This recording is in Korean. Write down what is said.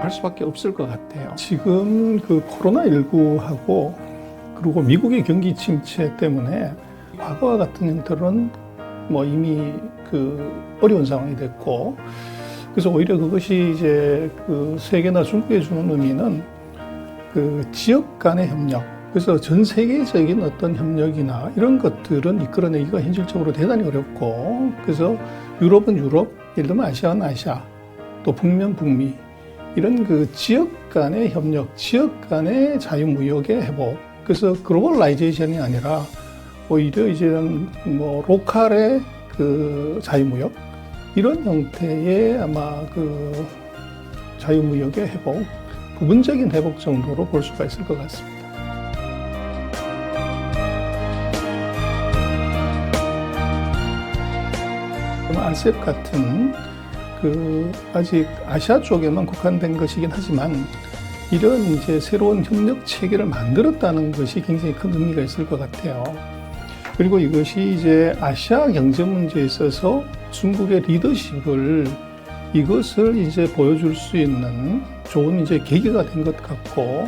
할 수밖에 없을 것 같아요. 지금 그 코로나19하고 그리고 미국의 경기 침체 때문에 과거와 같은 형태로는 뭐 이미 그 어려운 상황이 됐고, 그래서 오히려 그것이 이제 그 세계나 중국에 주는 의미는 그 지역 간의 협력, 그래서 전 세계적인 어떤 협력이나 이런 것들은 이끌어내기가 현실적으로 대단히 어렵고, 그래서 유럽은 유럽, 예를 들면 아시아는 아시아, 또 북미는 북미, 이런 그 지역 간의 협력, 지역 간의 자유무역의 회복, 그래서 글로벌라이제이션이 아니라 오히려 이제는 뭐 로컬의 그 자유무역, 이런 형태의 아마 그 자유무역의 회복, 부분적인 회복 정도로 볼 수가 있을 것 같습니다. RCEP 같은 그 아직 아시아 쪽에만 국한된 것이긴 하지만 이런 이제 새로운 협력 체계를 만들었다는 것이 굉장히 큰 의미가 있을 것 같아요. 그리고 이것이 이제 아시아 경제 문제에 있어서 중국의 리더십을 이것을 이제 보여줄 수 있는 좋은 이제 계기가 된 것 같고.